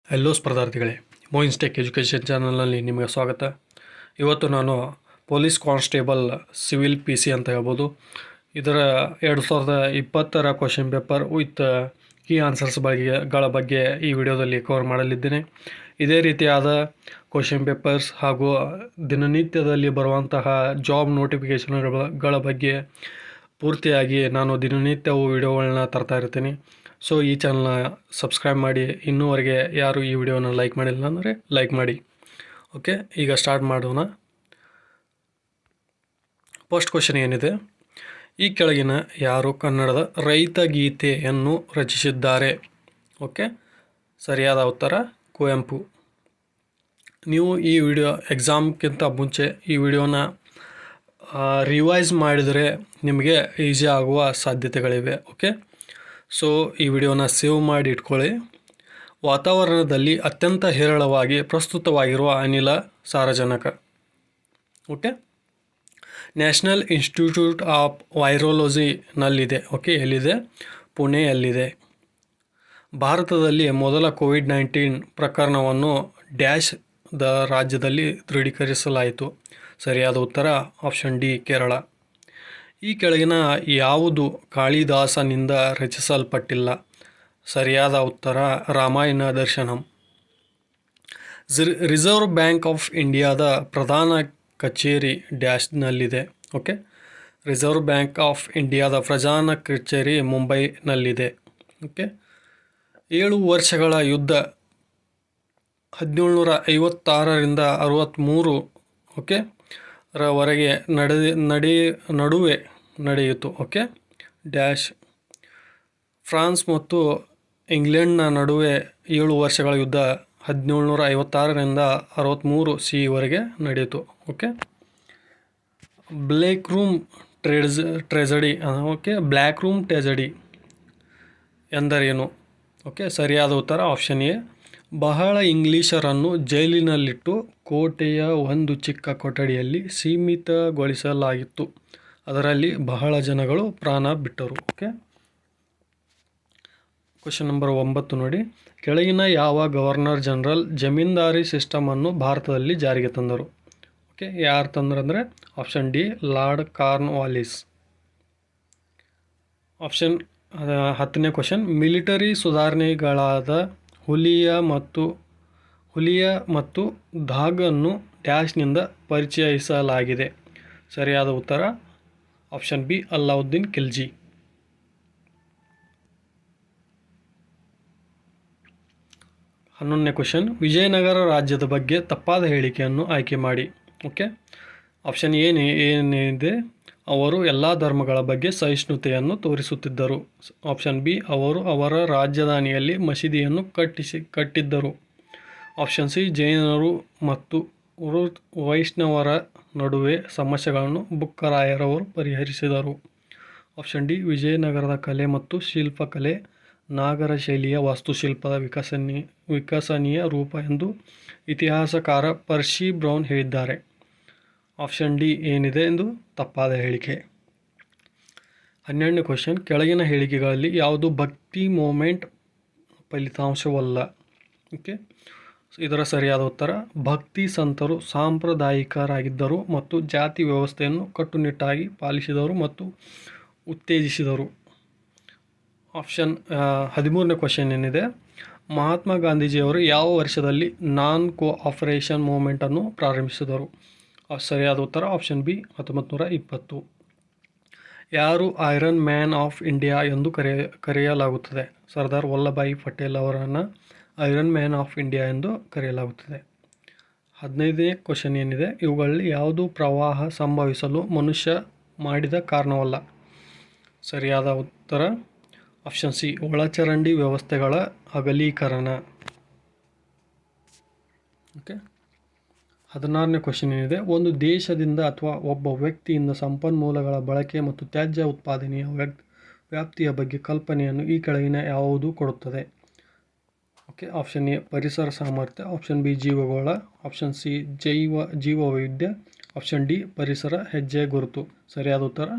Hello ಸ್ಪರ್ಧಾರ್ಥಿಗಳೇ, ಮೋಯಿನ್ಸ್ tech education ಚಾನಲ್ನಲ್ಲಿ ನಿಮಗೆ ಸ್ವಾಗತ. ಇವತ್ತು ನಾನು ಪೊಲೀಸ್ ಕಾನ್ಸ್ಟೇಬಲ್ ಸಿವಿಲ್ PC ಅಂತ ಹೇಳ್ಬೋದು. ಇದರ 2020 question paper with key answers ಬಗ್ಗೆ ಈ ವಿಡಿಯೋದಲ್ಲಿ ಕವರ್ ಮಾಡಲಿದ್ದೇನೆ. ಇದೇ ರೀತಿಯಾದ ಕ್ವಶನ್ ಪೇಪರ್ಸ್ ಹಾಗೂ ದಿನನಿತ್ಯದಲ್ಲಿ ಬರುವಂತಹ ಜಾಬ್ ನೋಟಿಫಿಕೇಷನ್ಗಳ ಬಗ್ಗೆ ಪೂರ್ತಿಯಾಗಿ ನಾನು ದಿನನಿತ್ಯವೂ ವಿಡಿಯೋಗಳನ್ನ ತರ್ತಾ ಇರ್ತೀನಿ. ಸೊ ಈ ಚಾನಲ್ನ ಸಬ್ಸ್ಕ್ರೈಬ್ ಮಾಡಿ. ಇನ್ನೂವರೆಗೆ ಯಾರು ಈ ವಿಡಿಯೋನ ಲೈಕ್ ಮಾಡಿಲ್ಲ ಅಂದರೆ ಲೈಕ್ ಮಾಡಿ. ಓಕೆ, ಈಗ ಸ್ಟಾರ್ಟ್ ಮಾಡೋಣ. ಫಸ್ಟ್ ಕ್ವಶನ್ ಏನಿದೆ, ಈ ಕೆಳಗಿನ ಯಾರು ಕನ್ನಡದ ರೈತಗೀತೆಯನ್ನು ರಚಿಸಿದ್ದಾರೆ? ಓಕೆ, ಸರಿಯಾದ ಉತ್ತರ ಕುವೆಂಪು. ನೀವು ಈ ವಿಡಿಯೋ ಎಕ್ಸಾಮ್ಗಿಂತ ಮುಂಚೆ ಈ ವಿಡಿಯೋನ ರಿವೈಸ್ ಮಾಡಿದರೆ ನಿಮಗೆ ಈಸಿ ಆಗುವ ಸಾಧ್ಯತೆಗಳಿವೆ. ಓಕೆ, ಸೊ ಈ ವಿಡಿಯೋನ ಸೇವ್ ಮಾಡಿ ಇಟ್ಕೊಳ್ಳಿ. ವಾತಾವರಣದಲ್ಲಿ ಅತ್ಯಂತ ಹೇರಳವಾಗಿ ಪ್ರಸ್ತುತವಾಗಿರುವ ಅನಿಲ ಸಾರಜನಕ. ಓಕೆ, ನ್ಯಾಷನಲ್ ಇನ್ಸ್ಟಿಟ್ಯೂಟ್ ಆಫ್ ವೈರಾಲಜಿನಲ್ಲಿದೆ. ಓಕೆ, ಎಲ್ಲಿದೆ? ಪುಣೆಯಲ್ಲಿದೆ. ಭಾರತದಲ್ಲಿ ಮೊದಲ COVID-19 ಪ್ರಕರಣವನ್ನು ಡ್ಯಾಶ್ ದ ರಾಜ್ಯದಲ್ಲಿ ದೃಢೀಕರಿಸಲಾಯಿತು. ಸರಿಯಾದ ಉತ್ತರ ಆಪ್ಷನ್ ಡಿ, ಕೇರಳ. ಈ ಕೆಳಗಿನ ಯಾವುದು ಕಾಳಿದಾಸನಿಂದ ರಚಿಸಲ್ಪಟ್ಟಿಲ್ಲ? ಸರಿಯಾದ ಉತ್ತರ Ramayana Darshanam. Reserve bank of ಇಂಡಿಯಾದ ಪ್ರಧಾನ ಕಚೇರಿ ಡ್ಯಾಶ್ನಲ್ಲಿದೆ. ಓಕೆ, ರಿಸರ್ವ್ ಬ್ಯಾಂಕ್ ಆಫ್ ಇಂಡಿಯಾದ ಪ್ರಧಾನ ಕಚೇರಿ ಮುಂಬೈನಲ್ಲಿದೆ. ಓಕೆ, 7 ವರ್ಷಗಳ ಯುದ್ಧ 1756ರಿಂದ 63 ಓಕೆ ರವರೆಗೆ ನಡುವೆ ನಡೆಯಿತು. ಓಕೆ, ಡ್ಯಾಶ್ ಫ್ರಾನ್ಸ್ ಮತ್ತು ಇಂಗ್ಲೆಂಡ್ನ ನಡುವೆ 7 ವರ್ಷಗಳ ಯುದ್ಧ 1756ರಿಂದ 63 CE ನಡೆಯಿತು. Okay, black room tragedy okay black room tragedy ಎಂದರೇನು? ಓಕೆ, ಸರಿಯಾದ ಉತ್ತರ ಆಪ್ಷನ್ ಎ. ಬಹಳ ಇಂಗ್ಲಿಷರನ್ನು ಜೈಲಿನಲ್ಲಿಟ್ಟು ಕೋಟೆಯ ಒಂದು ಚಿಕ್ಕ ಕೊಠಡಿಯಲ್ಲಿ ಸೀಮಿತಗೊಳಿಸಲಾಗಿತ್ತು. ಅದರಲ್ಲಿ ಬಹಳ ಜನಗಳು ಪ್ರಾಣ ಬಿಟ್ಟರು. ಓಕೆ, ಕ್ವಶನ್ ನಂಬರ್ 9 ನೋಡಿ. ಕೆಳಗಿನ ಯಾವ ಗವರ್ನರ್ ಜನರಲ್ ಜಮೀನ್ದಾರಿ ಸಿಸ್ಟಮನ್ನು ಭಾರತದಲ್ಲಿ ಜಾರಿಗೆ ತಂದರು? ಓಕೆ, ಯಾರು ತಂದರು ಅಂದರೆ option D, Lord Cornwallis. Option 10ನೇ ಕ್ವಶನ್, ಮಿಲಿಟರಿ ಸುಧಾರಣೆಗಳಾದ ಹುಲಿಯಾ ಮತ್ತು ಧಾಗನ್ನು ಡ್ಯಾಶ್ನಿಂದ ಪರಿಚಯಿಸಲಾಗಿದೆ. ಸರಿಯಾದ ಉತ್ತರ ಆಪ್ಷನ್ ಬಿ, ಅಲ್ಲಾವುದ್ದೀನ್ ಖಿಲ್ಜಿ. 11ನೇ ಕ್ವಶನ್, ವಿಜಯನಗರ ರಾಜ್ಯದ ಬಗ್ಗೆ ತಪ್ಪಾದ ಹೇಳಿಕೆಯನ್ನು ಆಯ್ಕೆ ಮಾಡಿ. ಓಕೆ, ಆಪ್ಷನ್ ಏನಿದೆ? ಅವರು ಎಲ್ಲ ಧರ್ಮಗಳ ಬಗ್ಗೆ ಸಹಿಷ್ಣುತೆಯನ್ನು ತೋರಿಸುತ್ತಿದ್ದರು. ಆಪ್ಷನ್ ಬಿ, ಅವರು ಅವರ ರಾಜಧಾನಿಯಲ್ಲಿ ಮಸೀದಿಯನ್ನು ಕಟ್ಟಿದ್ದರು. ಆಪ್ಷನ್ ಸಿ, ಜೈನರು ಮತ್ತು ವೈಷ್ಣವರ ನಡುವೆ ಸಮಸ್ಯೆಗಳನ್ನು ಬುಕ್ಕರಾಯರವರು ಪರಿಹರಿಸಿದರು. ಆಪ್ಷನ್ ಡಿ, ವಿಜಯನಗರದ ಕಲೆ ಮತ್ತು ಶಿಲ್ಪಕಲೆ ನಾಗರ ಶೈಲಿಯ ವಾಸ್ತುಶಿಲ್ಪದ ವಿಕಸನೀಯ ರೂಪ ಎಂದು ಇತಿಹಾಸಕಾರ ಪರ್ಸಿ ಬ್ರೌನ್ ಹೇಳಿದ್ದಾರೆ. ಆಪ್ಷನ್ ಡಿ ಏನಿದೆ ಎಂದು ತಪ್ಪಾದ ಹೇಳಿಕೆ. 12ನೇ ಕ್ವಶನ್, ಕೆಳಗಿನ ಹೇಳಿಕೆಗಳಲ್ಲಿ ಯಾವುದು ಭಕ್ತಿ ಮೂಮೆಂಟ್ ಫಲಿತಾಂಶವಲ್ಲ? ಓಕೆ, ಇದರ ಸರಿಯಾದ ಉತ್ತರ ಭಕ್ತಿ ಸಂತರು ಸಾಂಪ್ರದಾಯಿಕರಾಗಿದ್ದರು ಮತ್ತು ಜಾತಿ ವ್ಯವಸ್ಥೆಯನ್ನು ಕಟ್ಟುನಿಟ್ಟಾಗಿ ಪಾಲಿಸಿದರು ಮತ್ತು ಉತ್ತೇಜಿಸಿದರು. ಆಪ್ಷನ್ 13ನೇ ಕ್ವಶನ್ ಏನಿದೆ? ಮಹಾತ್ಮ ಗಾಂಧೀಜಿಯವರು ಯಾವ ವರ್ಷದಲ್ಲಿ ನಾನ್ ಕೋಆಪರೇಷನ್ ಮೂವ್ಮೆಂಟನ್ನು ಪ್ರಾರಂಭಿಸಿದರು? ಸರಿಯಾದ ಉತ್ತರ ಆಪ್ಷನ್ ಬಿ, 1920. ಯಾರು ಐರನ್ ಮ್ಯಾನ್ ಆಫ್ ಇಂಡಿಯಾ ಎಂದು ಕರೆಯಲಾಗುತ್ತದೆ? ಸರ್ದಾರ್ ವಲ್ಲಭಭಾಯಿ ಪಟೇಲ್ ಅವರನ್ನು ಐರನ್ ಮ್ಯಾನ್ ಆಫ್ ಇಂಡಿಯಾ ಎಂದು ಕರೆಯಲಾಗುತ್ತದೆ. 15ನೇ ಕ್ವಶನ್ ಏನಿದೆ? ಇವುಗಳಲ್ಲಿ ಯಾವುದು ಪ್ರವಾಹ ಸಂಭವಿಸಲು ಮನುಷ್ಯ ಮಾಡಿದ ಕಾರಣವಲ್ಲ? ಸರಿಯಾದ ಉತ್ತರ ಆಪ್ಷನ್ ಸಿ, ಒಳಚರಂಡಿ ವ್ಯವಸ್ಥೆಗಳ ಅಗಲೀಕರಣ. ಓಕೆ, 16ನೇ ಕ್ವಶನ್ ಏನಿದೆ? ಒಂದು ದೇಶದಿಂದ ಅಥವಾ ಒಬ್ಬ ವ್ಯಕ್ತಿಯಿಂದ ಸಂಪನ್ಮೂಲಗಳ ಬಳಕೆ ಮತ್ತು ತ್ಯಾಜ್ಯ ಉತ್ಪಾದನೆಯ ವ್ಯಾಪ್ತಿಯ ಬಗ್ಗೆ ಕಲ್ಪನೆಯನ್ನು ಈ ಕೆಳಗಿನ ಯಾವುದು ಕೊಡುತ್ತದೆ? ಓಕೆ, ಆಪ್ಷನ್ ಎ ಪರಿಸರ ಸಾಮರ್ಥ್ಯ, ಆಪ್ಷನ್ ಬಿ ಜೀವಗೋಳ, ಆಪ್ಷನ್ ಸಿ ಜೀವವೈವಿಧ್ಯ, ಆಪ್ಷನ್ ಡಿ ಪರಿಸರ ಹೆಜ್ಜೆಯ ಗುರುತು. ಸರಿಯಾದ ಉತ್ತರ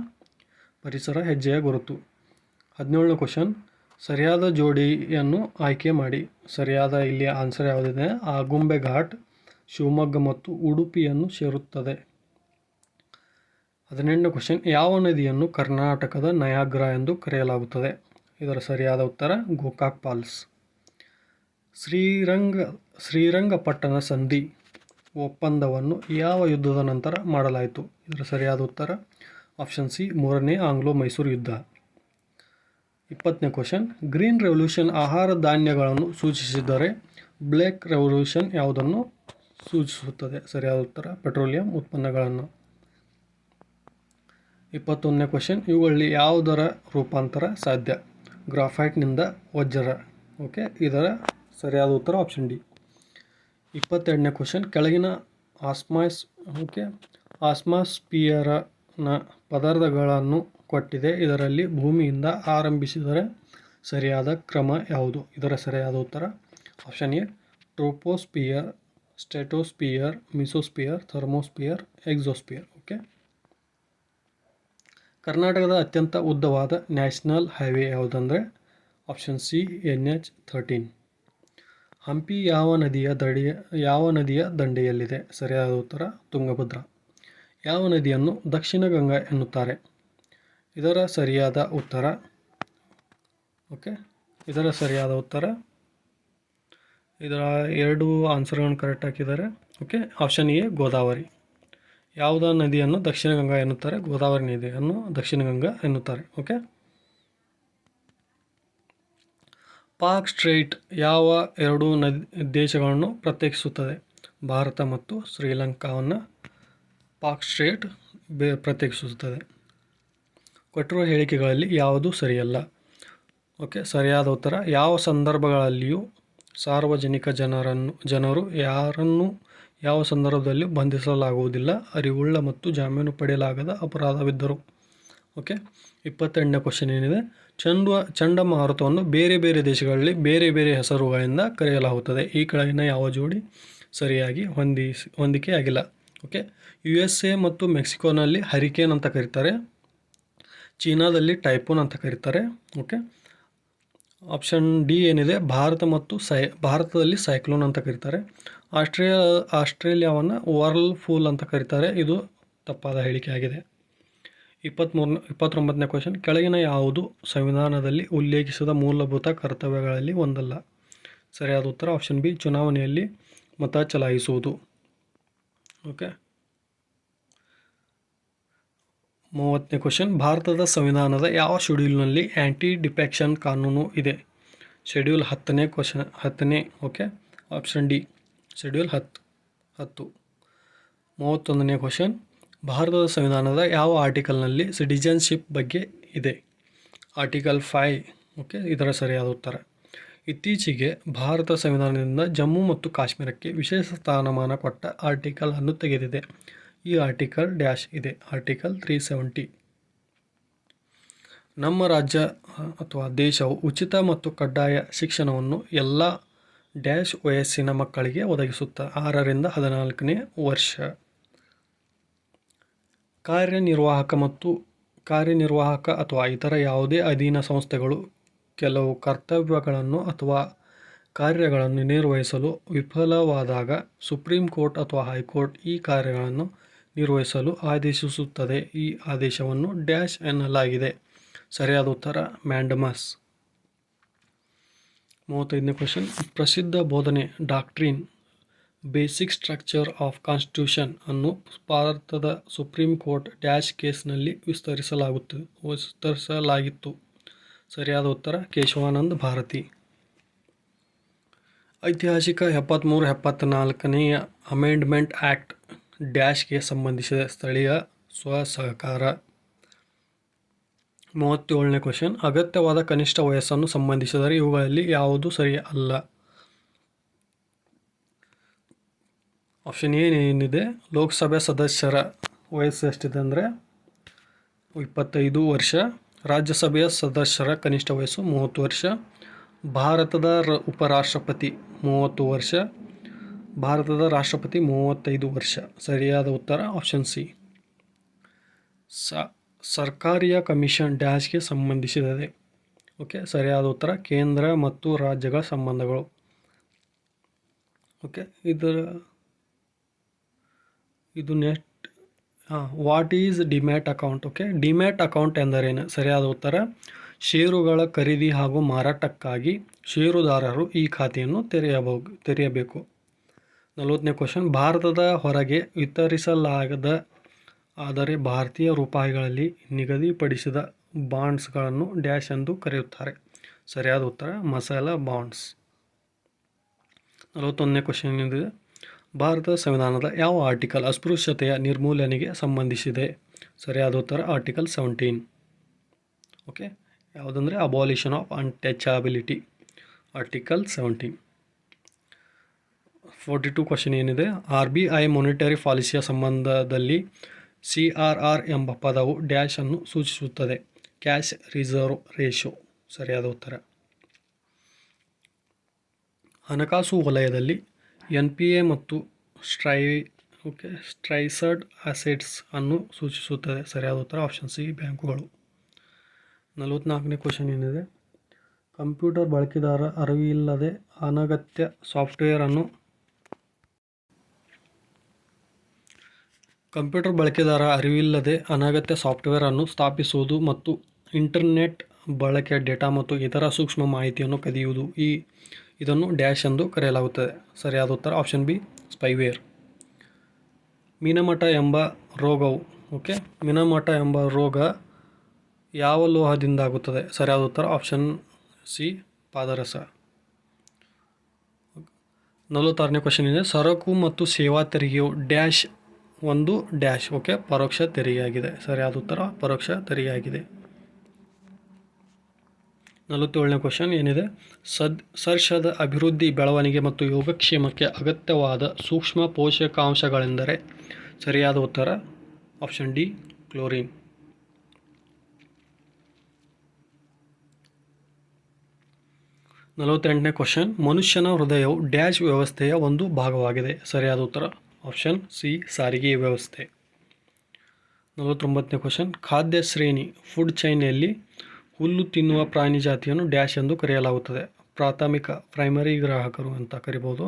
ಪರಿಸರ ಹೆಜ್ಜೆಯ ಗುರುತು. 17ನೇ ಕ್ವಶನ್, ಸರಿಯಾದ ಜೋಡಿಯನ್ನು ಆಯ್ಕೆ ಮಾಡಿ. ಸರಿಯಾದ ಇಲ್ಲಿ ಆನ್ಸರ್ ಯಾವುದಿದೆ? ಆಗುಂಬೆ ಘಾಟ್ ಶಿವಮೊಗ್ಗ ಮತ್ತು ಉಡುಪಿಯನ್ನು ಸೇರುತ್ತದೆ. 18ನೇ ಕ್ವಶನ್, ಯಾವ ನದಿಯನ್ನು ಕರ್ನಾಟಕದ ನಯಾಗ್ರಾ ಎಂದು ಕರೆಯಲಾಗುತ್ತದೆ? ಇದರ ಸರಿಯಾದ ಉತ್ತರ ಗೋಕಾಕ್ ಫಾಲ್ಸ್. ಶ್ರೀರಂಗಪಟ್ಟಣ ಸಂಧಿ ಒಪ್ಪಂದವನ್ನು ಯಾವ ಯುದ್ಧದ ನಂತರ ಮಾಡಲಾಯಿತು? ಇದರ ಸರಿಯಾದ ಉತ್ತರ ಆಪ್ಷನ್ ಸಿ, ಮೂರನೇ ಆಂಗ್ಲೋ ಮೈಸೂರು ಯುದ್ಧ. 20ನೇ ಕ್ವಶನ್, ಗ್ರೀನ್ ರೆವಲ್ಯೂಷನ್ ಆಹಾರ ಧಾನ್ಯಗಳನ್ನು ಸೂಚಿಸಿದರೆ ಬ್ಲ್ಯಾಕ್ ರೆವಲ್ಯೂಷನ್ ಯಾವುದನ್ನು ಸೂಚಿಸುತ್ತದೆ? ಸರಿಯಾದ ಉತ್ತರ ಪೆಟ್ರೋಲಿಯಂ ಉತ್ಪನ್ನಗಳನ್ನು. 21ನೇ ಕ್ವಶನ್, ಇವುಗಳಲ್ಲಿ ಯಾವುದರ ರೂಪಾಂತರ ಸಾಧ್ಯ? ಗ್ರಾಫೈಟ್ನಿಂದ ವಜ್ರ. ಓಕೆ, ಇದರ ಸರಿಯಾದ ಉತ್ತರ ಆಪ್ಷನ್ ಡಿ. 22ನೇ ಕ್ವಶನ್, ಕೆಳಗಿನ ಆಸ್ಮಾಸ್ಪಿಯರನ ಪದರಗಳನ್ನು ಕೊಟ್ಟಿದೆ. ಇದರಲ್ಲಿ ಭೂಮಿಯಿಂದ ಆರಂಭಿಸಿದರೆ ಸರಿಯಾದ ಕ್ರಮ ಯಾವುದು? ಇದರ ಸರಿಯಾದ ಉತ್ತರ option A, troposphere, stratosphere, mesosphere, thermosphere, exosphere. Okay. ಕರ್ನಾಟಕದ ಅತ್ಯಂತ ಉದ್ದವಾದ ನ್ಯಾಷನಲ್ ಹೈವೇ ಯಾವುದಂದರೆ ಆಪ್ಷನ್ ಸಿ, NH-13. ಹಂಪಿ ಯಾವ ನದಿಯ ದಂಡೆಯಲ್ಲಿದೆ? ಸರಿಯಾದ ಉತ್ತರ ತುಂಗಭದ್ರಾ. ಯಾವ ನದಿಯನ್ನು ದಕ್ಷಿಣ ಗಂಗಾ ಎನ್ನುತ್ತಾರೆ? ಇದರ ಸರಿಯಾದ ಉತ್ತರ ಇದರ ಎರಡು ಆನ್ಸರ್ಗಳನ್ನು ಕರೆಕ್ಟ್ ಹಾಕಿದ್ದಾರೆ. Okay, option A Godavari. ಯಾವುದ ನದಿಯನ್ನು ದಕ್ಷಿಣ ಗಂಗಾ ಎನ್ನುತ್ತಾರೆ? ಗೋದಾವರಿ ನದಿಯನ್ನು ದಕ್ಷಿಣ ಗಂಗಾ ಎನ್ನುತ್ತಾರೆ. ಓಕೆ. ಪಾಕ್ ಸ್ಟ್ರೈಟ್ ಯಾವ ಎರಡು ದೇಶಗಳನ್ನು ಪ್ರತ್ಯೇಕಿಸುತ್ತದೆ? ಭಾರತ ಮತ್ತು ಶ್ರೀಲಂಕಾವನ್ನು ಪಾಕ್ ಸ್ಟ್ರೈಟ್ ಪ್ರತ್ಯೇಕಿಸುತ್ತದೆ. ಕೊಟ್ಟಿರುವ ಹೇಳಿಕೆಗಳಲ್ಲಿ ಯಾವುದು ಸರಿಯಲ್ಲ? ಓಕೆ, ಸರಿಯಾದ ಉತ್ತರ, ಯಾವ ಸಂದರ್ಭಗಳಲ್ಲಿಯೂ ಸಾರ್ವಜನಿಕ ಜನರು ಯಾರನ್ನು ಯಾವ ಸಂದರ್ಭದಲ್ಲಿಯೂ ಬಂಧಿಸಲಾಗುವುದಿಲ್ಲ, ಅರಿವುಳ್ಳ ಮತ್ತು ಜಾಮೀನು ಪಡೆಯಲಾಗದ ಅಪರಾಧವಿದ್ದರು. ಓಕೆ. 22ನೇ ಕ್ವಶನ್ ಏನಿದೆ? ಚಂಡಮಾರುತವನ್ನು ಬೇರೆ ಬೇರೆ ದೇಶಗಳಲ್ಲಿ ಬೇರೆ ಬೇರೆ ಹೆಸರುಗಳಿಂದ ಕರೆಯಲಾಗುತ್ತದೆ. ಈ ಕೆಳಗಿನ ಯಾವ ಜೋಡಿ ಸರಿಯಾಗಿ ಹೊಂದಿಕೆಯಾಗಿಲ್ಲ? ಓಕೆ. USA ಮತ್ತು ಮೆಕ್ಸಿಕೋನಲ್ಲಿ ಹರಿಕೇನ್ ಅಂತ ಕರೀತಾರೆ. ಚೀನಾದಲ್ಲಿ ಟೈಫೂನ್ ಅಂತ ಕರೀತಾರೆ. ಓಕೆ. ಆಪ್ಷನ್ ಡಿ ಏನಿದೆ? ಭಾರತದಲ್ಲಿ ಸೈಕ್ಲೋನ್ ಅಂತ ಕರೀತಾರೆ. ಆಸ್ಟ್ರೇಲಿಯಾವನ್ನು ವರ್ಲ್ ಫೂಲ್ ಅಂತ ಕರೀತಾರೆ. ಇದು ತಪ್ಪಾದ ಹೇಳಿಕೆ ಆಗಿದೆ. 29ನೇ ಕ್ವಶನ್, ಕೆಳಗಿನ ಯಾವುದು ಸಂವಿಧಾನದಲ್ಲಿ ಉಲ್ಲೇಖಿಸಿದ ಮೂಲಭೂತ ಕರ್ತವ್ಯಗಳಲ್ಲಿ ಒಂದಲ್ಲ? ಸರಿಯಾದ ಉತ್ತರ ಆಪ್ಷನ್ ಬಿ, ಚುನಾವಣೆಯಲ್ಲಿ ಮತ ಚಲಾಯಿಸುವುದು. ಓಕೆ. 30ನೇ ಕ್ವಶನ್, ಭಾರತದ ಸಂವಿಧಾನದ ಯಾವ ಶೆಡ್ಯೂಲ್ನಲ್ಲಿ ಆ್ಯಂಟಿ ಡಿಫೆಕ್ಷನ್ ಕಾನೂನು ಇದೆ? ಶೆಡ್ಯೂಲ್ 10ನೇ. Okay, option D, schedule 10. 31ನೇ ಕ್ವಶನ್, ಭಾರತದ ಸಂವಿಧಾನದ ಯಾವ ಆರ್ಟಿಕಲ್ನಲ್ಲಿ ಸಿಟಿಜನ್ಶಿಪ್ ಬಗ್ಗೆ ಇದೆ? ಆರ್ಟಿಕಲ್ 5. ಓಕೆ, ಇದರ ಸರಿಯಾದ ಉತ್ತರ. ಇತ್ತೀಚೆಗೆ ಭಾರತ ಸಂವಿಧಾನದಿಂದ ಜಮ್ಮು ಮತ್ತು ಕಾಶ್ಮೀರಕ್ಕೆ ವಿಶೇಷ ಸ್ಥಾನಮಾನ ಕೊಟ್ಟ ಆರ್ಟಿಕಲ್ ಅನ್ನು ತೆಗೆದಿದೆ. ಈ ಆರ್ಟಿಕಲ್ ಡ್ಯಾಶ್ ಇದೆ? ಆರ್ಟಿಕಲ್ 370. ನಮ್ಮ ರಾಜ್ಯ ಅಥವಾ ದೇಶವು ಉಚಿತ ಮತ್ತು ಕಡ್ಡಾಯ ಶಿಕ್ಷಣವನ್ನು ಎಲ್ಲ ಡ್ಯಾಶ್ ವಯಸ್ಸಿನ ಮಕ್ಕಳಿಗೆ ಒದಗಿಸುತ್ತದೆ. 6ರಿಂದ 14ನೇ ವರ್ಷ. ಕಾರ್ಯನಿರ್ವಾಹಕ ಅಥವಾ ಇತರ ಯಾವುದೇ ಅಧೀನ ಸಂಸ್ಥೆಗಳು ಕೆಲವು ಕರ್ತವ್ಯಗಳನ್ನು ಅಥವಾ ಕಾರ್ಯಗಳನ್ನು ನಿರ್ವಹಿಸಲು ವಿಫಲವಾದಾಗ ಸುಪ್ರೀಂ ಕೋರ್ಟ್ ಅಥವಾ ಹೈಕೋರ್ಟ್ ಈ ಕಾರ್ಯಗಳನ್ನು ನಿರ್ವಹಿಸಲು ಆದೇಶಿಸುತ್ತದೆ. ಈ ಆದೇಶವನ್ನು ಡ್ಯಾಶ್ ಎನ್ನಲಾಗಿದೆ? ಸರಿಯಾದ ಉತ್ತರ ಮ್ಯಾಂಡಮಸ್. 35ನೇ ಕ್ವಶನ್, ಪ್ರಸಿದ್ಧ ಬೋಧನೆ doctrine basic structure of constitution ಅನ್ನು ಭಾರತದ ಸುಪ್ರೀಂ ಕೋರ್ಟ್ ಡ್ಯಾಶ್ ಕೇಸ್ನಲ್ಲಿ ವಿಸ್ತರಿಸಲಾಗಿತ್ತು. ಸರಿಯಾದ ಉತ್ತರ ಕೇಶವಾನಂದ ಭಾರತಿ. ಐತಿಹಾಸಿಕ 73-74ನೇ ಅಮೆಂಡ್ಮೆಂಟ್ ಆಕ್ಟ್ ಡ್ಯಾಶ್ಗೆ ಸಂಬಂಧಿಸಿದ ಸ್ಥಳೀಯ ಸ್ವಸಹಕಾರ. 37ನೇ ಕ್ವಶನ್, ಅಗತ್ಯವಾದ ಕನಿಷ್ಠ ವಯಸ್ಸನ್ನು ಸಂಬಂಧಿಸಿದರೆ ಇವುಗಳಲ್ಲಿ ಯಾವುದು ಸರಿ ಅಲ್ಲ? ಆಪ್ಷನ್ ಏನಿದೆ? ಲೋಕಸಭೆ ಸದಸ್ಯರ ವಯಸ್ಸು ಎಷ್ಟಿದೆ ಅಂದರೆ 25 ವರ್ಷ. ರಾಜ್ಯಸಭೆಯ ಸದಸ್ಯರ ಕನಿಷ್ಠ ವಯಸ್ಸು 30 ವರ್ಷ. ಭಾರತದ ಉಪರಾಷ್ಟ್ರಪತಿ 30 ವರ್ಷ. ಭಾರತದ ರಾಷ್ಟ್ರಪತಿ 35 ವರ್ಷ. ಸರಿಯಾದ ಉತ್ತರ ಆಪ್ಷನ್ ಸಿ. ಸರ್ಕಾರಿಯ ಕಮಿಷನ್ ಡ್ಯಾಶ್ಗೆ ಸಂಬಂಧಿಸಿದೆ? ಓಕೆ, ಸರಿಯಾದ ಉತ್ತರ ಕೇಂದ್ರ ಮತ್ತು ರಾಜ್ಯಗಳ ಸಂಬಂಧಗಳು. ಓಕೆ, ಇದು next what is demat account. Okay, demat account ಎಂದರೇನು? ಸರಿಯಾದ ಉತ್ತರ ಷೇರುಗಳ ಖರೀದಿ ಹಾಗೂ ಮಾರಾಟಕ್ಕಾಗಿ ಷೇರುದಾರರು ಈ ಖಾತೆಯನ್ನು ತೆರೆಯಬೇಕು. 40ನೇ ಕ್ವಶನ್, ಭಾರತದ ಹೊರಗೆ ವಿತರಿಸಲಾಗದ ಆದರೆ ಭಾರತೀಯ ರೂಪಾಯಿಗಳಲ್ಲಿ ನಿಗದಿಪಡಿಸಿದ ಬಾಂಡ್ಸ್ಗಳನ್ನು ಡ್ಯಾಶ್ ಎಂದು ಕರೆಯುತ್ತಾರೆ. ಸರಿಯಾದ ಉತ್ತರ ಮಸಾಲ ಬಾಂಡ್ಸ್. 41ನೇ ಕ್ವಶನ್ ಇದೆ, ಭಾರತದ ಸಂವಿಧಾನದ ಯಾವ ಆರ್ಟಿಕಲ್ ಅಸ್ಪೃಶ್ಯತೆಯ ನಿರ್ಮೂಲನೆಗೆ ಸಂಬಂಧಿಸಿದೆ? ಸರಿಯಾದ ಉತ್ತರ ಆರ್ಟಿಕಲ್ 17. ಓಕೆ, ಯಾವುದಂದರೆ abolition of untouchability, article 17. 42 question ಏನಿದೆ, RBI ಮಾನಿಟರಿ ಪಾಲಿಸಿಯ ಸಂಬಂಧದಲ್ಲಿ CRR ಎಂಬ ಪದವು ಡ್ಯಾಶ್ ಅನ್ನು ಸೂಚಿಸುತ್ತದೆ. Cash reserve ratio. ಸರಿಯಾದ ಉತ್ತರ. ಹಣಕಾಸು ವಲಯದಲ್ಲಿ NPA ಮತ್ತು ಸ್ಟ್ರೈಸರ್ಡ್ ಅಸೆಟ್ಸ್ ಅನ್ನು ಸೂಚಿಸುತ್ತದೆ. ಸರಿಯಾದ ಉತ್ತರ ಆಪ್ಷನ್ ಸಿ ಬ್ಯಾಂಕುಗಳು. 44ನೇ ಕ್ವಶನ್ ಏನಿದೆ, ಕಂಪ್ಯೂಟರ್ ಬಳಕೆದಾರ ಅರಿವಿಲ್ಲದೆ ಅನಗತ್ಯ ಸಾಫ್ಟ್ವೇರ್ ಅನ್ನು ಸ್ಥಾಪಿಸುವುದು ಮತ್ತು ಇಂಟರ್ನೆಟ್ ಬಳಕೆ ಡೇಟಾ ಮತ್ತು ಇತರ ಸೂಕ್ಷ್ಮ ಮಾಹಿತಿಯನ್ನು ಕದಿಯುವುದು. ಇದನ್ನು ಡ್ಯಾಶ್ ಎಂದು ಕರೆಯಲಾಗುತ್ತದೆ. ಸರಿಯಾದ ಉತ್ತರ ಆಪ್ಷನ್ ಬಿ ಸ್ಪೈವೇರ್. ಮೀನಮಟ ಎಂಬ ರೋಗ ಯಾವ ಲೋಹದಿಂದಾಗುತ್ತದೆ? ಸರಿಯಾದ ಉತ್ತರ ಆಪ್ಷನ್ ಸಿ ಪಾದರಸ. 46ನೇ ಕ್ವಶನ್ ಇದೆ, ಸರಕು ಮತ್ತು ಸೇವಾ ತೆರಿಗೆಯು ಡ್ಯಾಶ್ ಒಂದು ಡ್ಯಾಶ್. ಓಕೆ, ಪರೋಕ್ಷ ತೆರಿಗೆಯಾಗಿದೆ. ಸರಿಯಾದ ಉತ್ತರ ಪರೋಕ್ಷ ತೆರಿಗೆಯಾಗಿದೆ. 47ನೇ ಕ್ವಶನ್ ಏನಿದೆ, ಸಸ್ಯದ ಅಭಿವೃದ್ಧಿ, ಬೆಳವಣಿಗೆ ಮತ್ತು ಯೋಗಕ್ಷೇಮಕ್ಕೆ ಅಗತ್ಯವಾದ ಸೂಕ್ಷ್ಮ ಪೋಷಕಾಂಶಗಳೆಂದರೆ? ಸರಿಯಾದ ಉತ್ತರ ಆಪ್ಷನ್ ಡಿ ಕ್ಲೋರಿನ್. 48ನೇ ಕ್ವಶನ್, ಮನುಷ್ಯನ ಹೃದಯವು ಡ್ಯಾಶ್ ವ್ಯವಸ್ಥೆಯ ಒಂದು ಭಾಗವಾಗಿದೆ. ಸರಿಯಾದ ಉತ್ತರ ಆಪ್ಷನ್ ಸಿ ಸಾರಿಗೆ ವ್ಯವಸ್ಥೆ. 49ನೇ ಕ್ವಶನ್, ಖಾದ್ಯ ಶ್ರೇಣಿ ಫುಡ್ ಚೈನ್ನಲ್ಲಿ ಹುಲ್ಲು ತಿನ್ನುವ ಪ್ರಾಣಿ ಜಾತಿಯನ್ನು ಡ್ಯಾಶ್ ಎಂದು ಕರೆಯಲಾಗುತ್ತದೆ. ಪ್ರೈಮರಿ ಗ್ರಾಹಕರು ಅಂತ ಕರಿಬೋದು.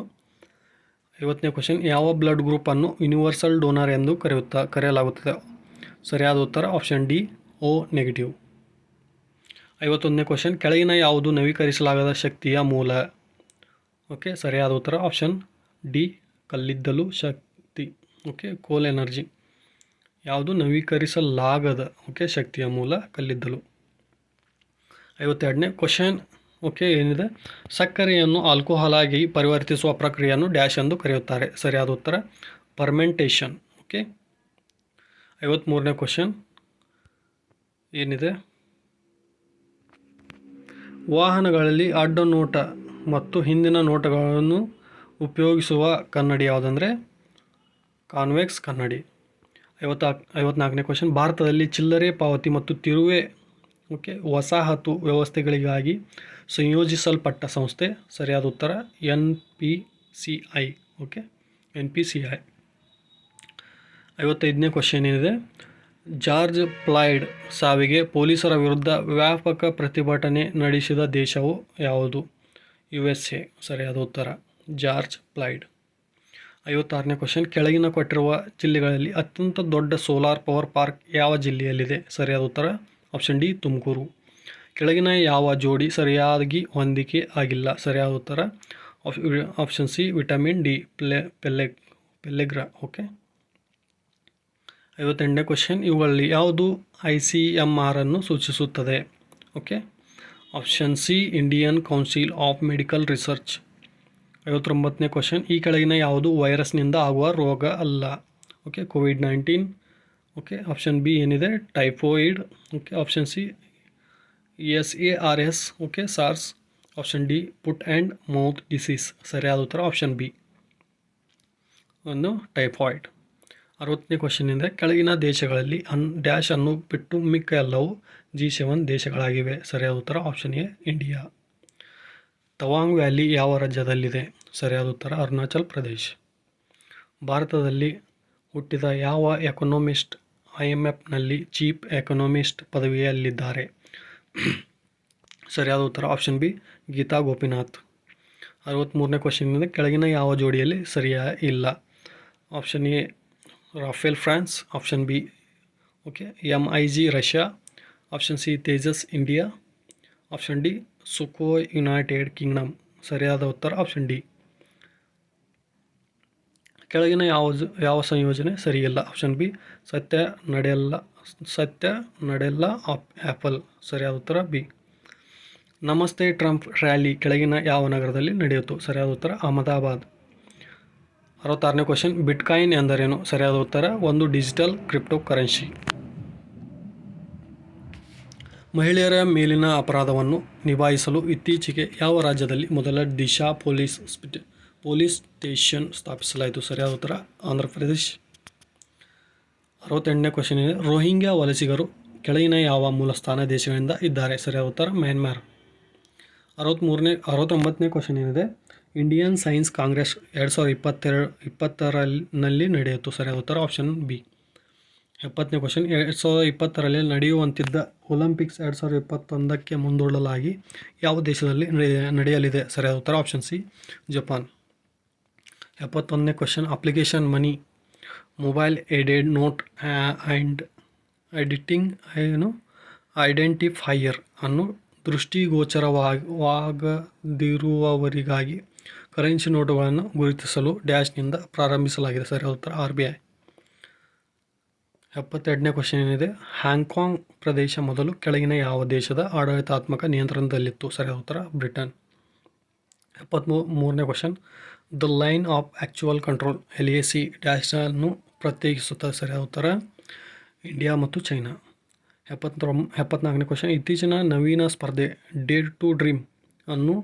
50ನೇ ಕ್ವಶನ್, ಯಾವ ಬ್ಲಡ್ ಗ್ರೂಪ್ ಅನ್ನು ಯೂನಿವರ್ಸಲ್ ಡೋನರ್ ಎಂದು ಕರೆಯಲಾಗುತ್ತದೆ? ಸರಿಯಾದ ಉತ್ತರ ಆಪ್ಷನ್ ಡಿ O ನೆಗೆಟಿವ್. 51ನೇ ಕ್ವಶನ್, ಕೆಳಗಿನ ಯಾವುದು ನವೀಕರಿಸಲಾಗದ ಶಕ್ತಿಯ ಮೂಲ? ಓಕೆ, ಸರಿಯಾದ ಉತ್ತರ ಆಪ್ಷನ್ ಡಿ ಕಲ್ಲಿದ್ದಲು ಶಕ್ತಿ. ಓಕೆ, ಕೋಲ್ ಎನರ್ಜಿ. ಯಾವುದು ನವೀಕರಿಸಲಾಗದ ಶಕ್ತಿಯ ಮೂಲ ಕಲ್ಲಿದ್ದಲು. 52ನೇ ಕ್ವಶನ್ ಏನಿದೆ, ಸಕ್ಕರೆಯನ್ನು ಆಲ್ಕೋಹಾಲ್ ಆಗಿ ಪರಿವರ್ತಿಸುವ ಪ್ರಕ್ರಿಯೆಯನ್ನು ಡ್ಯಾಶ್ ಎಂದು ಕರೆಯುತ್ತಾರೆ? ಸರಿಯಾದ ಉತ್ತರ ಫರ್ಮೆಂಟೇಷನ್. ಓಕೆ, 53ನೇ ಕ್ವಶನ್ ಏನಿದೆ, ವಾಹನಗಳಲ್ಲಿ ಅಡ್ಡ ನೋಟ ಮತ್ತು ಹಿಂದಿನ ನೋಟಗಳನ್ನು ಉಪಯೋಗಿಸುವ ಕನ್ನಡಿ ಯಾವುದಂದರೆ ಕಾನ್ವೆಕ್ಸ್ ಕನ್ನಡಿ. 54ನೇ ಕ್ವಶನ್, ಭಾರತದಲ್ಲಿ ಚಿಲ್ಲರೆ ಪಾವತಿ ಮತ್ತು ತಿರುವೆ ವಸಾಹತು ವ್ಯವಸ್ಥೆಗಳಿಗಾಗಿ ಸಂಯೋಜಿಸಲ್ಪಟ್ಟ ಸಂಸ್ಥೆ? ಸರಿಯಾದ ಉತ್ತರ NPCI. Okay, NPCI. 55ನೇ ಕ್ವಶನ್ ಏನಿದೆ, ಜಾರ್ಜ್ ಫ್ಲಾಯ್ಡ್ ಸಾವಿಗೆ ಪೊಲೀಸರ ವಿರುದ್ಧ ವ್ಯಾಪಕ ಪ್ರತಿಭಟನೆ ನಡೆಸಿದ ದೇಶವು ಯಾವುದು? USA. ಸರಿಯಾದ ಉತ್ತರ ಜಾರ್ಜ್ ಫ್ಲಾಯ್ಡ್. 56ನೇ ಕ್ವಶನ್, ಕೆಳಗಿನ ಕೊಟ್ಟಿರುವ ಜಿಲ್ಲೆಗಳಲ್ಲಿ ಅತ್ಯಂತ ದೊಡ್ಡ ಸೋಲಾರ್ ಪವರ್ ಪಾರ್ಕ್ ಯಾವ ಜಿಲ್ಲೆಯಲ್ಲಿದೆ? ಸರಿಯಾದ ಉತ್ತರ ಆಪ್ಷನ್ ಡಿ ತುಮಕೂರು. ಕೆಳಗಿನ ಯಾವ ಜೋಡಿ ಸರಿಯಾಗಿ ಹೊಂದಿಕೆ ಆಗಿಲ್ಲ? ಸರಿಯಾದ ಉತ್ತರ option C vitamin D pellagra. Okay, 58ನೇ ಕ್ವಶನ್, ಇವುಗಳಲ್ಲಿ ಯಾವುದು ICMR ಅನ್ನು ಸೂಚಿಸುತ್ತದೆ? Okay, option C Indian council of medical research. 59ನೇ ಕ್ವಶನ್, ಈ ಕೆಳಗಿನ ಯಾವುದು ವೈರಸ್ನಿಂದ ಆಗುವ ರೋಗ ಅಲ್ಲ? Okay, COVID-19. Okay, option B ಏನಿದೆ typhoid. Okay, option C SARS. Okay, SARS. Option D foot and mouth disease. ಸರಿಯಾದ ಉತ್ತರ ಆಪ್ಷನ್ ಬಿ ಒಂದು ಟೈಫಾಯ್ಡ್. 60ನೇ ಕ್ವಶನ್ ಇದೆ, ಕೆಳಗಿನ ದೇಶಗಳಲ್ಲಿ ಡ್ಯಾಶ್ ಅನ್ನು ಬಿಟ್ಟು ಮಿಕ್ಕ ಎಲ್ಲವೂ G7 ದೇಶಗಳಾಗಿವೆ? ಸರಿಯಾದ ಉತ್ತರ option A India. Tawang valley ಯಾವ ರಾಜ್ಯದಲ್ಲಿದೆ? ಸರಿಯಾದ ಉತ್ತರ ಅರುಣಾಚಲ್ ಪ್ರದೇಶ್. ಭಾರತದಲ್ಲಿ ಹುಟ್ಟಿದ ಯಾವ ಎಕನಾಮಿಸ್ಟ್ IMFನಲ್ಲಿ ಚೀಫ್ ಎಕನಾಮಿಸ್ಟ್ ಪದವಿಯಲ್ಲಿದ್ದಾರೆ? ಸರಿಯಾದ ಉತ್ತರ ಆಪ್ಷನ್ ಬಿ ಗೀತಾ ಗೋಪಿನಾಥ್. 63ನೇ ಕ್ವಶನಿಂದ ಕೆಳಗಿನ ಯಾವ ಜೋಡಿಯಲ್ಲಿ ಸರಿಯಾ ಇಲ್ಲ? Option A Rafael France, option B okay MiG Russia, option C Tejas India, option D Sukhoi United Kingdom. ಸರಿಯಾದ ಉತ್ತರ ಆಪ್ಷನ್ ಡಿ. ಕೆಳಗಿನ ಯಾವ ಸಂಯೋಜನೆ ಸರಿಯಿಲ್ಲ? ಆಪ್ಷನ್ ಬಿ ಸತ್ಯ ನಡೆಲ್ಲ ಆ್ಯಪಲ್. ಸರಿಯಾದ ಉತ್ತರ ಬಿ. ನಮಸ್ತೆ ಟ್ರಂಪ್ ರ್ಯಾಲಿ ಕೆಳಗಿನ ಯಾವ ನಗರದಲ್ಲಿ ನಡೆಯಿತು? ಸರಿಯಾದ ಉತ್ತರ ಅಹಮದಾಬಾದ್. 66ನೇ ಕ್ವಶನ್, ಬಿಟ್ಕಾಯಿನ್ ಎಂದರೇನು? ಸರಿಯಾದ ಉತ್ತರ ಒಂದು ಡಿಜಿಟಲ್ ಕ್ರಿಪ್ಟೋ ಕರೆನ್ಸಿ. ಮಹಿಳೆಯರ ಮೇಲಿನ ಅಪರಾಧವನ್ನು ನಿಭಾಯಿಸಲು ಇತ್ತೀಚೆಗೆ ಯಾವ ರಾಜ್ಯದಲ್ಲಿ ಮೊದಲ ದಿಶಾ ಪೊಲೀಸ್ ಸ್ಟೇಷನ್ ಸ್ಥಾಪಿಸಲಾಯಿತು? ಸರಿಯಾದ ಉತ್ತರ ಆಂಧ್ರ ಪ್ರದೇಶ್. 68ನೇ ಕ್ವಶನ್ ಇದೆ, ರೋಹಿಂಗ್ಯಾ ವಲಸಿಗರು ಕೆಳಗಿನ ಯಾವ ಮೂಲಸ್ಥಾನ ದೇಶಗಳಿಂದ ಇದ್ದಾರೆ? ಸರಿಯಾದ ಉತ್ತರ ಮ್ಯಾನ್ಮಾರ್. 69ನೇ ಕ್ವಶನ್ ಏನಿದೆ, ಇಂಡಿಯನ್ ಸೈನ್ಸ್ ಕಾಂಗ್ರೆಸ್ 2020ರಲ್ಲಿ ನಡೆಯಿತು? ಸರಿಯಾದ ಉತ್ತರ ಆಪ್ಷನ್ ಬಿ. 70ನೇ ಕ್ವಶನ್, 2020ರಲ್ಲಿ ನಡೆಯುವಂತಿದ್ದ ಒಲಿಂಪಿಕ್ಸ್ 2021ಕ್ಕೆ ಮುಂದೂಡಲಾಗಿ ಯಾವ ದೇಶದಲ್ಲಿ ನಡೆಯಲಿದೆ? ಸರಿಯಾದ ಉತ್ತರ ಆಪ್ಷನ್ ಸಿ ಜಪಾನ್. 71ನೇ question, application money mobile aided note and identifier ಅನ್ನು ದೃಷ್ಟಿಗೋಚರವಾಗದಿರುವವರಿಗಾಗಿ ಕರೆನ್ಸಿ ನೋಟುಗಳನ್ನು ಗುರುತಿಸಲು ಡ್ಯಾಶ್ನಿಂದ ಪ್ರಾರಂಭಿಸಲಾಗಿದೆ? ಸರಿಯಾದ ಉತ್ತರ RBI. 72ನೇ ಕ್ವಶನ್ ಏನಿದೆ, ಹಾಂಗ್ಕಾಂಗ್ ಪ್ರದೇಶ ಮೊದಲು ಕೆಳಗಿನ ಯಾವ ದೇಶದ ಆಡಳಿತಾತ್ಮಕ ನಿಯಂತ್ರಣದಲ್ಲಿತ್ತು? ಸರಿಯಾದ ಉತ್ತರ ಬ್ರಿಟನ್. 73ನೇ question, the line of actual control LAC ಡ್ಯಾಶನ್ನು ಪ್ರತ್ಯೇಕಿಸುತ್ತದೆ? ಸರಿಯಾದ ಉತ್ತರ ಇಂಡಿಯಾ ಮತ್ತು ಚೈನಾ. 74ನೇ ಕ್ವಶನ್, ಇತ್ತೀಚಿನ ನವೀನ ಸ್ಪರ್ಧೆ ಡೇರ್ ಟು ಡ್ರೀಮ್ ಅನ್ನು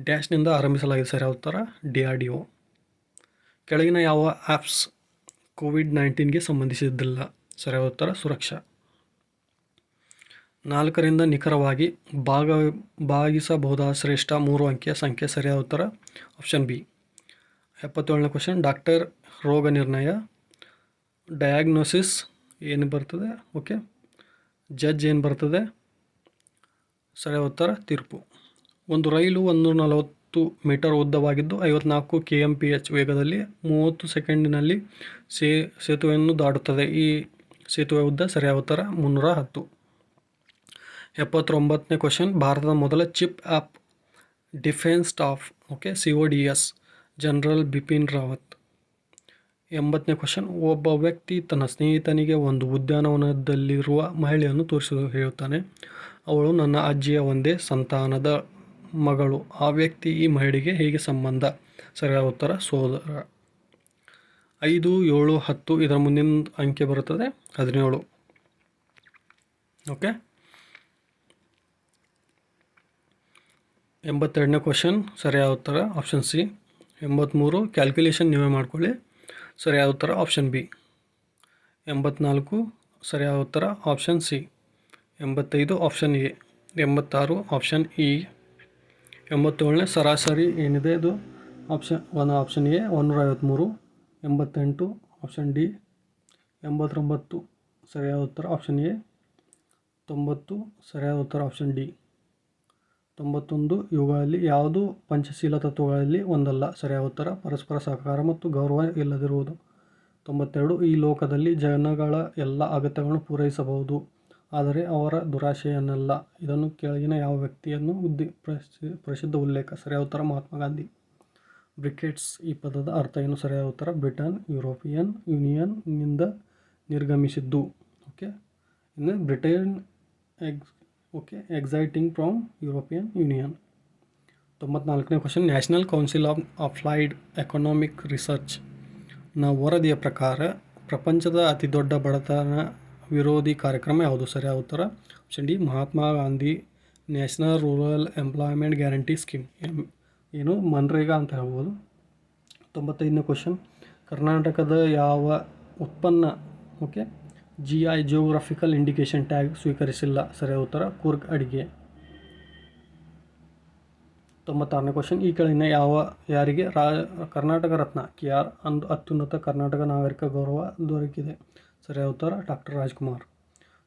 ಡ್ಯಾಶ್ನಿಂದ ಆರಂಭಿಸಲಾಗಿದೆ? ಸರಿಯಾದ ಉತ್ತರ DRDO. ಕೆಳಗಿನ ಯಾವ ಆ್ಯಪ್ಸ್ COVID-19ಗೆ ಸಂಬಂಧಿಸಿದ್ದಿಲ್ಲ? ಸರಿಯಾದ ಉತ್ತರ ಸುರಕ್ಷಾ. 4ರಿಂದ ನಿಖರವಾಗಿ ಭಾಗಿಸಬಹುದಾದ ಶ್ರೇಷ್ಠ 3 ಅಂಕಿಯ ಸಂಖ್ಯೆ? ಸರಿಯಾದ ಉತ್ತರ ಆಪ್ಷನ್ ಬಿ. 77ನೇ ಕ್ವಶನ್, ಡಾಕ್ಟರ್ ರೋಗ ನಿರ್ಣಯ, ಡಯಾಗ್ನೋಸಿಸ್ ಏನು ಬರ್ತದೆ? ಓಕೆ, ಜಡ್ಜ್ ಏನು ಬರ್ತದೆ? ಸರಿಯಾದ ಉತ್ತರ ತೀರ್ಪು. ಒಂದು ರೈಲು 140 ಮೀಟರ್ ಉದ್ದವಾಗಿದ್ದು 54 km/h ವೇಗದಲ್ಲಿ 30 ಸೆಕೆಂಡಿನಲ್ಲಿ ಸೇತುವೆಯನ್ನು ದಾಟುತ್ತದೆ. ಈ ಸೇತುವೆ ಉದ್ದ? ಸರಿಯಾದ ಉತ್ತರ 310. 79ನೇ ಕ್ವಶನ್, ಭಾರತದ ಮೊದಲ chief of defence staff CODS general Bipin Rawat. 80ನೇ ಕ್ವಶನ್, ಒಬ್ಬ ವ್ಯಕ್ತಿ ತನ್ನ ಸ್ನೇಹಿತನಿಗೆ ಒಂದು ಉದ್ಯಾನವನದಲ್ಲಿರುವ ಮಹಿಳೆಯನ್ನು ತೋರಿಸಿ ಹೇಳುತ್ತಾನೆ, ಅವಳು ನನ್ನ ಅಜ್ಜಿಯ ಒಂದೇ ಸಂತಾನದ ಮಗಳು. ಆ ವ್ಯಕ್ತಿ ಈ ಮಹಿಳೆಗೆ ಹೇಗೆ ಸಂಬಂಧ? ಸರಿಯಾದ ಉತ್ತರ ಸೋದರ. 5, 7, 10 ಇದರ ಮುಂದಿನ ಅಂಕೆ ಬರುತ್ತದೆ 17. ಓಕೆ. 82ನೇ ಕ್ವಶನ್ ಸರಿಯಾದ ಉತ್ತರ ಆಪ್ಷನ್ ಸಿ. 83 ಕ್ಯಾಲ್ಕುಲೇಷನ್ ನೀವೇ ಮಾಡ್ಕೊಳ್ಳಿ. ಸರಿಯಾದ ಉತ್ತರ ಆಪ್ಷನ್ ಬಿ. 84 ಸರಿಯಾದ ಉತ್ತರ option C. 85 option A. 86 option E. 87ನೇ ಸರಾಸರಿ ಏನಿದೆ ಇದು ಆಪ್ಷನ್ ಎ 153. 88 option D. 89 ಸರಿಯಾದ ಉತ್ತರ ಆಪ್ಷನ್ ಎ. 90 ಸರಿಯಾದ ಉತ್ತರ ಆಪ್ಷನ್ ಡಿ. 91 ಇವುಗಳಲ್ಲಿ ಯಾವುದು ಪಂಚಶೀಲ ತತ್ವಗಳಲ್ಲಿ ಒಂದಲ್ಲ? ಸರಿಯಾದ ಉತ್ತರ ಪರಸ್ಪರ ಸಹಕಾರ ಮತ್ತು ಗೌರವ ಇಲ್ಲದಿರುವುದು. 92 ಈ ಲೋಕದಲ್ಲಿ ಜನಗಳ ಎಲ್ಲ ಅಗತ್ಯಗಳನ್ನು ಪೂರೈಸಬಹುದು, ಆದರೆ ಅವರ ದುರಾಶೆಯನ್ನಲ್ಲ. ಇದನ್ನು ಕೆಳಗಿನ ಯಾವ ವ್ಯಕ್ತಿಯನ್ನು ಪ್ರಸಿದ್ಧ ಉಲ್ಲೇಖ? ಸರಿಯಾದ ಉತ್ತರ ಮಹಾತ್ಮ ಗಾಂಧಿ. ಬ್ರಿಕ್ಸೆಟ್ಸ್ ಈ ಪದದ ಅರ್ಥ ಏನು? ಸರಿಯಾದ ಉತ್ತರ ಬ್ರಿಟನ್ ಯುರೋಪಿಯನ್ ಯೂನಿಯನ್ನಿಂದ ನಿರ್ಗಮಿಸಿದ್ದು. ಓಕೆ, ಇನ್ನು Britain exciting from European union. 94ನೇ question, national council of applied economic research ನ ವರದಿಯ ಪ್ರಕಾರ ಪ್ರಪಂಚದ ಅತಿ ದೊಡ್ಡ ಬಡತನ ವಿರೋಧಿ ಕಾರ್ಯಕ್ರಮ ಯಾವುದು? ಸರಿಯಾದ ಉತ್ತರ option D Mahatma Gandhi national rural employment guarantee scheme, ಏನು ಮನ್ರೇಗಾ ಅಂತ ಹೇಳ್ಬೋದು. 95ನೇ ಕ್ವಶನ್, ಕರ್ನಾಟಕದ ಯಾವ ಉತ್ಪನ್ನ GI ಜಿಯೋಗ್ರಫಿಕಲ್ ಇಂಡಿಕೇಶನ್ ಟ್ಯಾಗ್ ಸ್ವೀಕರಿಸಿಲ್ಲ? ಸರಿಯಾದ ಉತ್ತರ ಕೂರ್ಗ್ ಅಡಿಗೆ. 96ನೇ ಕ್ವಶನ್, ಈ ಕೆಳಗಿನ ಯಾರಿಗೆ ಕರ್ನಾಟಕ ರತ್ನ KR ಅತ್ಯುನ್ನತ ಕರ್ನಾಟಕ ನಾಗರಿಕ ಗೌರವ ದೊರಕಿದೆ? ಸರಿಯಾದ ಉತ್ತರ ಡಾಕ್ಟರ್ ರಾಜ್ಕುಮಾರ್.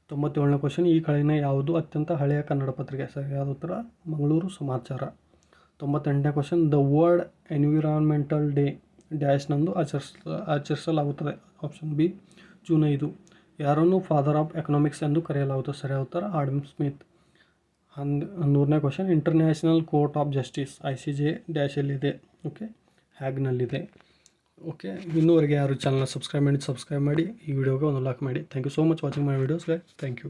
97ನೇ ಕ್ವಶನ್, ಈ ಕೆಳಗಿನ ಯಾವುದು ಅತ್ಯಂತ ಹಳೆಯ ಕನ್ನಡ ಪತ್ರಿಕೆ? ಸರಿಯಾದ ಉತ್ತರ ಮಂಗಳೂರು ಸಮಾಚಾರ. 98ನೇ question, the world environmental day ಡ್ಯಾಶ್ನಂದು ಆಚರಿಸಲಾಗುತ್ತದೆ? Option B June 5. ಯಾರನ್ನು ಫಾದರ್ ಆಫ್ ಎಕನಾಮಿಕ್ಸ್ ಎಂದು ಕರೆಯಲಾಗುತ್ತದೆ? ಸರಿಯಾದ ಉತ್ತರ ಆಡಮ್ ಸ್ಮಿತ್. 100ನೇ question, international court of justice ICJ ಡ್ಯಾಶಲ್ಲಿದೆ? ಓಕೆ, ಹ್ಯಾಗ್ನಲ್ಲಿದೆ. ಓಕೆ, ಇನ್ನೂವರೆಗೆ ಯಾರು ಚಾನಲ್ನ ಸಬ್ಸ್ಕ್ರೈಬ್ ಮಾಡಿ ಈ ವಿಡಿಯೋಗೆ ಒಂದು ಲೈಕ್ ಮಾಡಿ. Thank you so much watching my videos guys. Thank you.